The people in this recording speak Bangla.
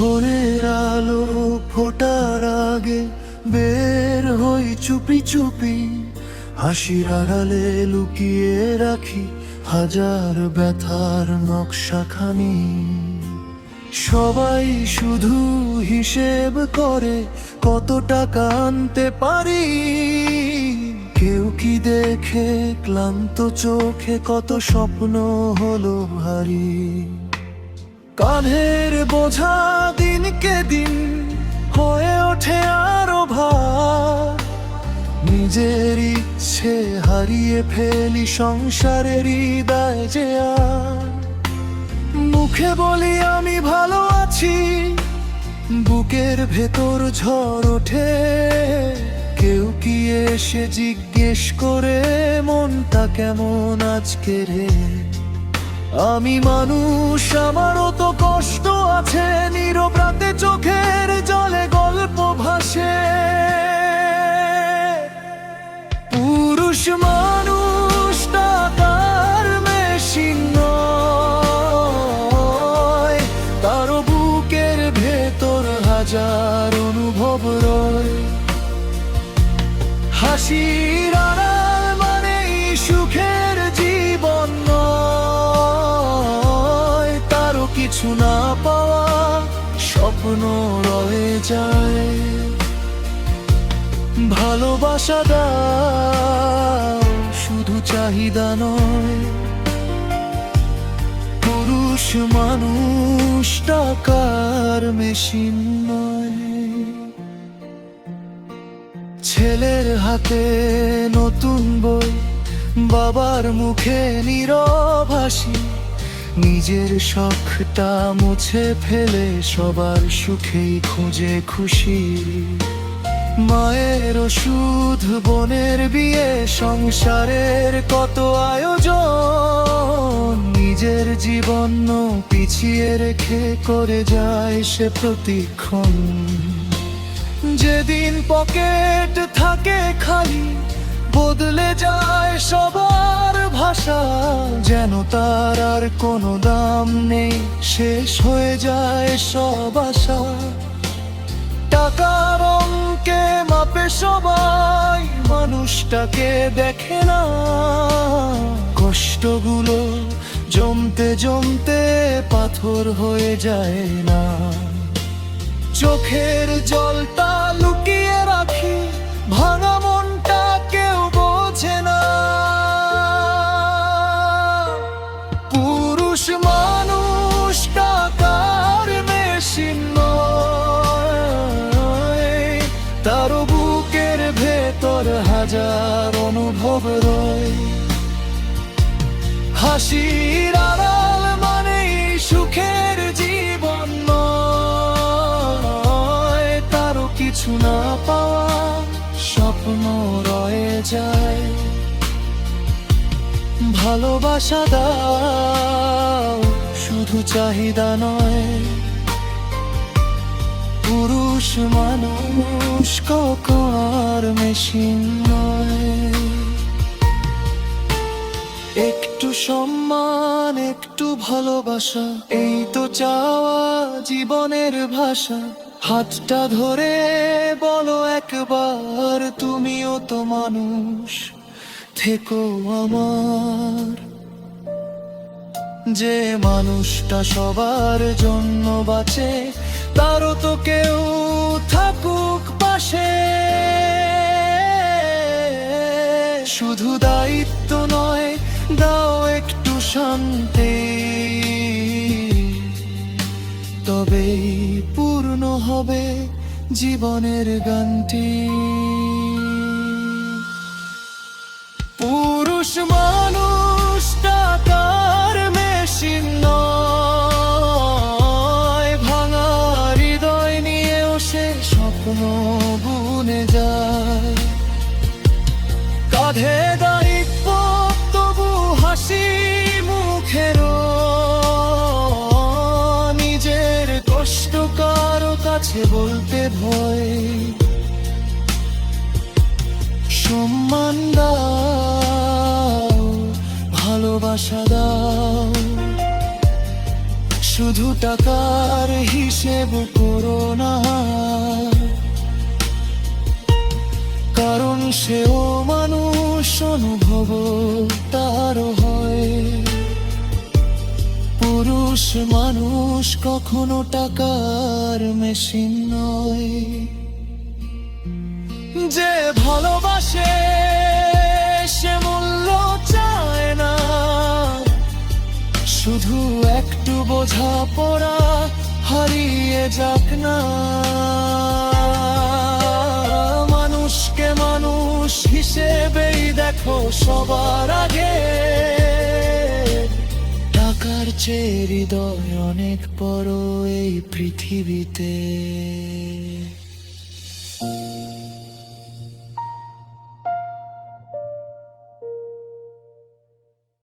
ভোরের আলো ফোটার আগে বের হই চুপি চুপি, হাসির আড়ালে লুকিয়ে রাখি হাজার ব্যথার নকশাখানি। সবাই শুধু হিসেব করে কত টাকা আনতে পারি, কেউ কি দেখে ক্লান্ত চোখে কত স্বপ্ন হলো ভারী। কাঁধের বোঝা দিনকে দিন হয়ে ওঠে আরো ভার, নিজের ইচ্ছে হারিয়ে ফেলি সংসারের দায় যে আর। মুখে বলি আমি ভালো আছি, বুকের ভেতর ঝড় ওঠে, কেউ কি এসে জিজ্ঞেস করে মনটা কেমন আজকে রে। আমি মানুষ, আমারও তো কষ্ট আছে, নীরব রাতে চোখের জলে গল্প ভাসে। পুরুষ মানুষ টাকার মেশিন নয়, তারও বুকের ভেতর হাজার অনুভব রয়। হাসির আড়াল মানেই সুখের জীবন নয়, তারও কিছু না পাওয়া স্বপ্ন রয়ে যায়। ভালোবাসা দাও শুধু চাহিদা নয়, পুরুষ মানুষ টাকার মেশিন নয়। ছেলের হাতে নতুন বই, বাবার মুখে নীরব হাসি, নিজের শখটা মুছে ফেলে সবার সুখেই খুঁজে খুশি। মায়ের ওষুধ, বোনের বিয়ে, সংসারের কত আয়োজন, নিজের জীবন পিছিয়ে রেখে করে যায় সে প্রতিক্ষণ। যেদিন পকেট থাকে খালি, বদলে যায় সবার ভাষা, যেন তার আর কোনো দাম নেই, শেষ হয়ে যায় সব আশা। টাকার অঙ্কে মাপে সবাই, মানুষটাকে দেখে না, কষ্টগুলো জমতে জমতে পাথর হয়ে যায় না। চোখের জলটা লুকিয়ে রাখি, ভাঙা মনটা কেউ বোঝে না। পুরুষ মানুষ টাকার মেশিন নয়, তারও বুকের ভেতর হাজার অনুভব রয়। হাসির আড়াল মানেই সুখের জীবন নয়, তারও কিছু না পাওয়া স্বপ্ন রয়ে যায়। ভালোবাসা দাও শুধু চাহিদা নয়, পুরুষ মানুষ টাকার মেশিন নয়। একটু সম্মান, একটু ভালোবাসা, এই তো চাওয়া জীবনের ভাষা। হাতটা ধরে বলো একবার, তুমিও তো মানুষ, থেকো আমার। যে মানুষটা সবার জন্য বাঁচে, তারও তো কেউ থাকুক পাশে। শুধু দায়িত্ব নয়, দাও একটু শান্তি, তবেই পূর্ণ হবে জীবনের গানটি। পুরুষ মানুষ টাকার মেশিন নয়, ভাঙা হৃদয় নিয়েও সে স্বপ্ন বুনে যায়। কাঁধে দায়িত্ব তবু হাসি মুখেরও, নিজের কষ্ট কারো কাছে বলতে ভয়। সম্মান দাও, ভালোবাসা দাও, শুধু টাকার হিসেব করো না, কারণ সেও মানুষ, অনুভব তারও হয়। পুরুষ মানুষ কখনো টাকার মেশিন নয়। যে ভালোবাসে সে মূল্য চায় না, শুধু একটু বোঝাপড়া হারিয়ে যাক না। মানুষকে মানুষ হিসেবেই দেখো সবার আগে, টাকার চেয়ে হৃদয় অনেক বড় এই পৃথিবীতে।